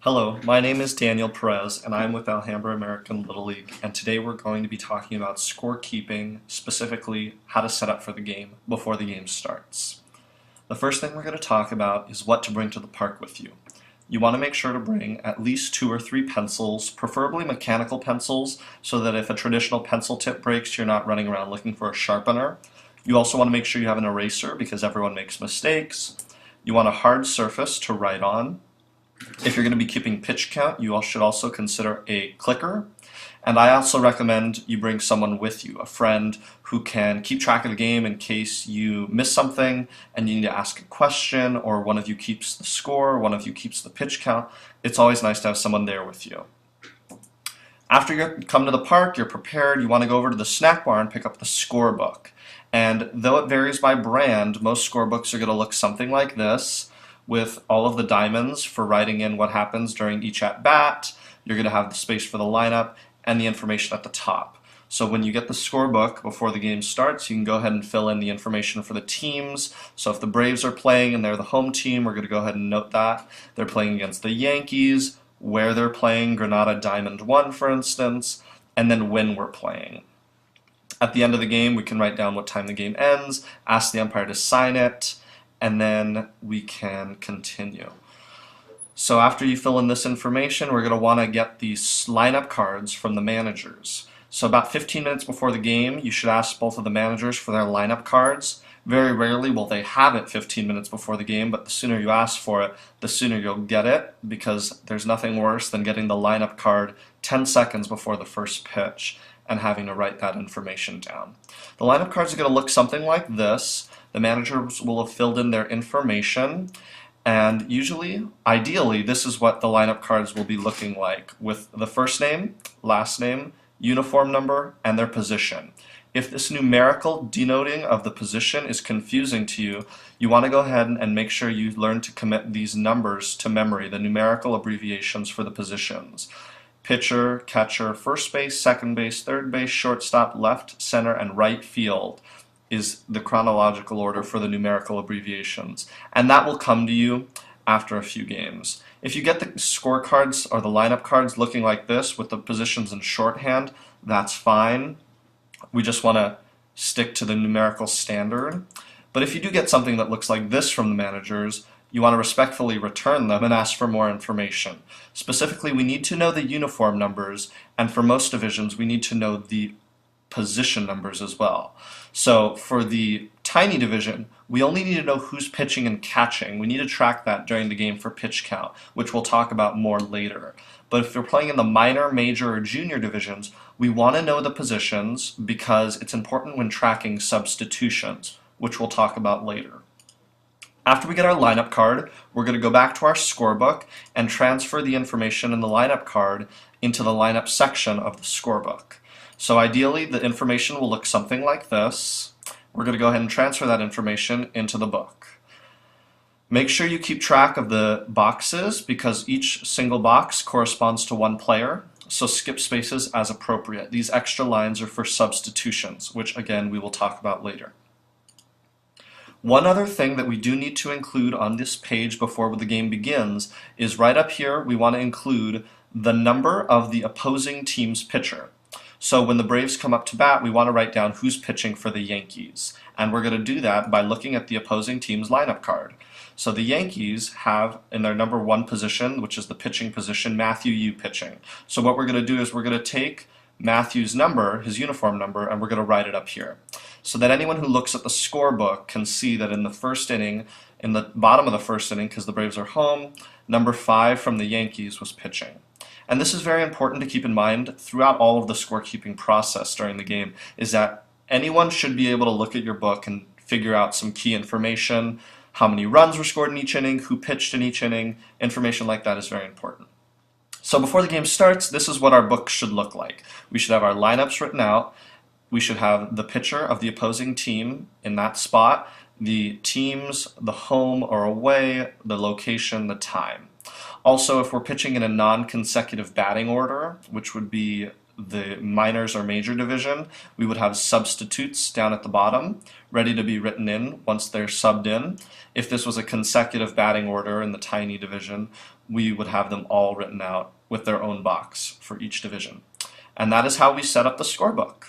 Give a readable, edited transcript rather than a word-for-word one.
Hello, my name is Daniel Perez, and I'm with Alhambra American Little League, and today we're going to be talking about scorekeeping, specifically how to set up for the game before the game starts. The first thing we're going to talk about is what to bring to the park with you. You want to make sure to bring at least 2 or 3 pencils, preferably mechanical pencils, so that if a traditional pencil tip breaks, you're not running around looking for a sharpener. You also want to make sure you have an eraser because everyone makes mistakes. You want a hard surface to write on. If you're going to be keeping pitch count, you should also consider a clicker. And I also recommend you bring someone with you, a friend who can keep track of the game in case you miss something and you need to ask a question, or one of you keeps the score, one of you keeps the pitch count. It's always nice to have someone there with you. After you come to the park, you're prepared, you want to go over to the snack bar and pick up the scorebook. And though it varies by brand, most scorebooks are going to look something like this, with all of the diamonds for writing in what happens during each at-bat. You're going to have the space for the lineup and the information at the top. So when you get the scorebook before the game starts, you can go ahead and fill in the information for the teams. So if the Braves are playing and they're the home team, we're going to go ahead and note that. They're playing against the Yankees, where they're playing, Granada Diamond 1 for instance, and then when we're playing. At the end of the game, we can write down what time the game ends, ask the umpire to sign it, and then we can continue. So after you fill in this information, we're going to want to get these lineup cards from the managers. So about 15 minutes before the game, you should ask both of the managers for their lineup cards. Very rarely will they have it 15 minutes before the game, but the sooner you ask for it, the sooner you'll get it, because there's nothing worse than getting the lineup card 10 seconds before the first pitch and having to write that information down. The lineup cards are going to look something like this. The managers will have filled in their information, and usually, ideally, this is what the lineup cards will be looking like, with the first name, last name, uniform number, and their position. If this numerical denoting of the position is confusing to you, you want to go ahead and make sure you learn to commit these numbers to memory, the numerical abbreviations for the positions. Pitcher, catcher, first base, second base, third base, shortstop, left, center, and right field is the chronological order for the numerical abbreviations. And that will come to you after a few games. If you get the scorecards or the lineup cards looking like this with the positions in shorthand, that's fine. We just want to stick to the numerical standard. But if you do get something that looks like this from the managers, you want to respectfully return them and ask for more information. Specifically, we need to know the uniform numbers, and for most divisions, we need to know the position numbers as well. So for the tiny division, we only need to know who's pitching and catching. We need to track that during the game for pitch count, which we'll talk about more later. But if you're playing in the minor, major, or junior divisions, we want to know the positions because it's important when tracking substitutions, which we'll talk about later. After we get our lineup card, we're going to go back to our scorebook and transfer the information in the lineup card into the lineup section of the scorebook. So ideally, the information will look something like this. We're going to go ahead and transfer that information into the book. Make sure you keep track of the boxes because each single box corresponds to one player, so skip spaces as appropriate. These extra lines are for substitutions, which again we will talk about later. One other thing that we do need to include on this page before the game begins is right up here we want to include the number of the opposing team's pitcher. So when the Braves come up to bat, we want to write down who's pitching for the Yankees. And we're going to do that by looking at the opposing team's lineup card. So the Yankees have in their number 1 position, which is the pitching position, Matthew Yu pitching. So what we're going to do is we're going to take Matthew's number, his uniform number, and we're going to write it up here. So that anyone who looks at the scorebook can see that in the first inning, in the bottom of the first inning, because the Braves are home, number 5 from the Yankees was pitching. And this is very important to keep in mind throughout all of the scorekeeping process during the game, is that anyone should be able to look at your book and figure out some key information, how many runs were scored in each inning, who pitched in each inning. Information like that is very important. So before the game starts, this is what our book should look like. We should have our lineups written out. We should have the pitcher of the opposing team in that spot, the teams, the home or away, the location, the time. Also, if we're pitching in a non-consecutive batting order, which would be the minors or major division, we would have substitutes down at the bottom, ready to be written in once they're subbed in. If this was a consecutive batting order in the tiny division, we would have them all written out with their own box for each division. And that is how we set up the scorebook.